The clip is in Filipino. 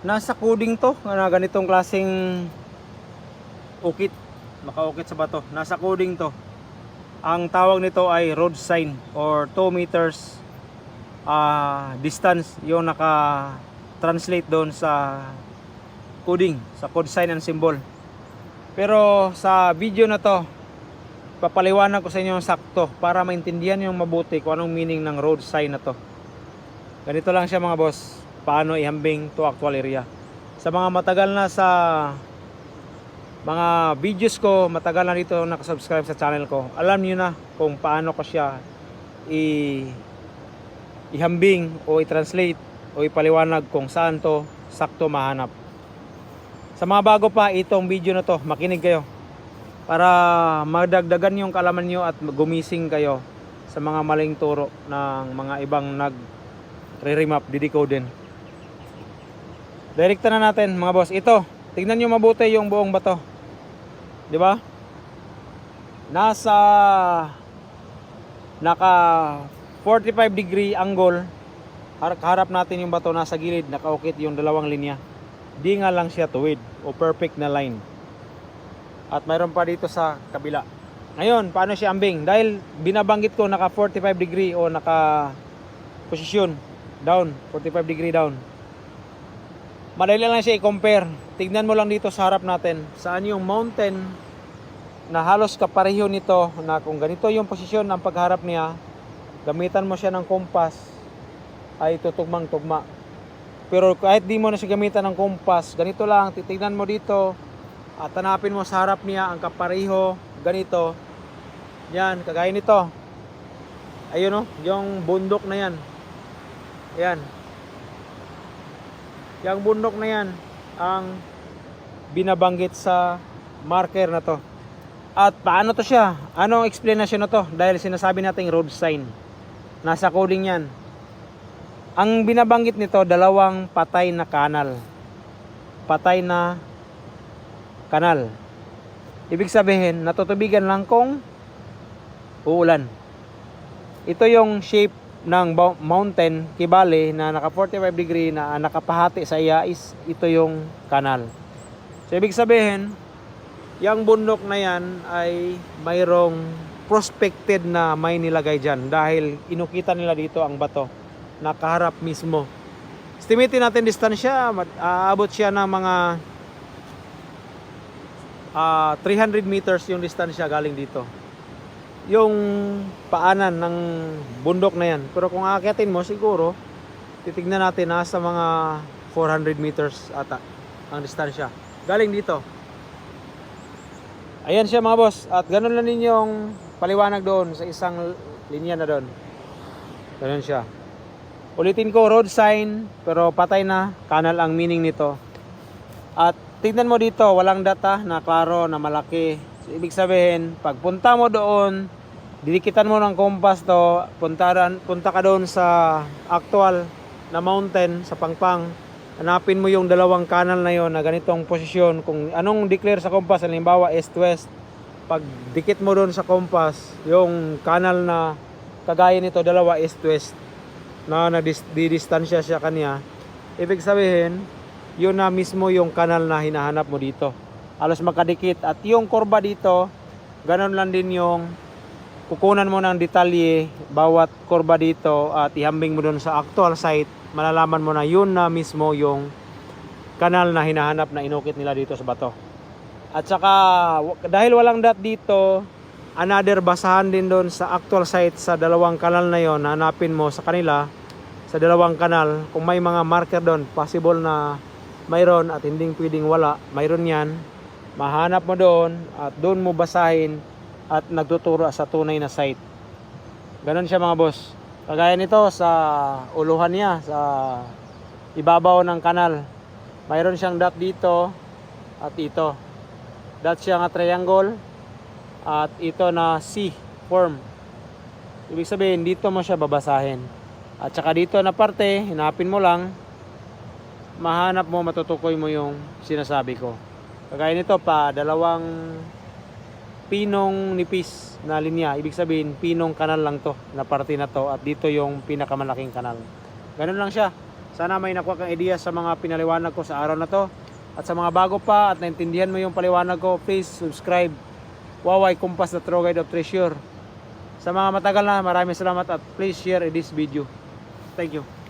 Nasa coding to na ganitong klaseng ukit, makaukit sa bato. Nasa coding to. Ang tawag nito ay road sign or 2 meters distance yung naka-translate doon sa coding, sa code sign and symbol. Pero sa video na to, papaliwanag ko sa inyo sakto para maintindihan yung mabuti kung anong meaning ng road sign na to. Ganito lang siya mga boss, paano ihambing to actual area. Sa mga matagal na sa mga videos ko, matagal na dito nakasubscribe sa channel ko, alam niyo na kung paano ko siya ihambing o i-translate o ipaliwanag kung saan to sakto mahanap. Sa mga bago pa itong video na to, makinig kayo para madagdagan yung kaalaman nyo at gumising kayo sa mga maling turo ng mga ibang nag-remap, didecode din. Direkta na natin mga boss. Ito, tignan nyo mabuti yung buong bato. Di ba? Naka 45 degree angle. Harap natin yung bato, nasa gilid, nakaukit yung dalawang linya. Di nga lang siya tuwid o perfect na line. At mayroon pa dito sa kabila. Ngayon, paano siya ambing? Dahil binabanggit ko naka 45 degree o naka posisyon down, 45 degree down. Madali lang siya i-compare. Tignan mo lang dito sa harap natin. Saan yung mountain na halos kapareho nito na kung ganito yung posisyon ng pagharap niya, gamitan mo siya ng kompas, ay tutugmang-tugma. Pero kahit di mo na siya gamitan ng kompas, ganito lang, titignan mo dito at hanapin mo sa harap niya ang kapareho, ganito. Yan, kagaya nito. Ayun o, yung bundok na yan. Yan. Yung bundok na yan ang binabanggit sa marker na to. At paano to siya? Ano ang explanation na to? Dahil sinasabi nating road sign. Nasa coding yan. Ang binabanggit nito, dalawang patay na kanal. Patay na kanal. Ibig sabihin, natutubigan lang kung uulan. Ito yung shape ng mountain Kibale na naka 45 degree na nakapahati sa iya is ito yung kanal. So ibig sabihin, yung bundok na yan ay mayroong prospected na may nilagay dyan dahil inukita nila dito ang bato nakaharap mismo. Estimate natin distansya, aabot siya ng mga 300 meters yung distansya galing dito. Yung paanan ng bundok na yan. Pero kung aakitin mo, siguro titignan natin nasa mga 400 meters ata ang distansya galing dito. Ayan siya mga boss. At ganun lang din yung paliwanag doon sa isang linya na doon. Ganun siya. Ulitin ko, road sign pero patay na kanal ang meaning nito. At tignan mo dito, walang data na klaro na malaki. So, ibig sabihin, pagpunta mo doon, didikitan mo ng kompas to, punta ka doon sa actual na mountain, sa Pangpang. Hanapin mo yung dalawang kanal na yon na ganitong posisyon. Kung anong declare sa kompas, halimbawa east-west, pag dikit mo doon sa kompas, yung kanal na kagaya nito, dalawa east-west, na nadidistansya siya kanya, ibig sabihin, yun na mismo yung kanal na hinahanap mo dito. Halos makadikit. At yung kurba dito, ganun lang din yung kukunan mo ng detalye bawat kurba dito at ihambing mo doon sa actual site, malalaman mo na yun na mismo yung kanal na hinahanap na inukit nila dito sa bato. At saka dahil walang dot dito, another basahan din doon sa actual site sa dalawang kanal na yon, hanapin mo sa kanila sa dalawang kanal kung may mga marker doon, possible na mayroon at hindi pwedeng wala, mayroon yan, mahanap mo doon at doon mo basahin at nagtuturo sa tunay na site. Ganon siya mga boss. Kagaya nito sa uluhan niya, sa ibabaw ng kanal, mayroon siyang dot dito at ito. Dot siya nga triangle at ito na C form. Ibig sabihin dito mo siya babasahin. At saka dito na parte, hinapin mo lang, mahanap mo, matutukoy mo yung sinasabi ko. Kagaya nito pa, dalawang pinong nipis na linya. Ibig sabihin, pinong kanal lang to, na parte na to. At dito yung pinakamalaking kanal. Ganun lang siya. Sana may nakuha kang idea sa mga pinaliwanag ko sa araw na to. At sa mga bago pa at naintindihan mo yung paliwanag ko, please subscribe. Waway Compass, the True Guide of Treasure. Sa mga matagal na, maraming salamat at please share this video. Thank you.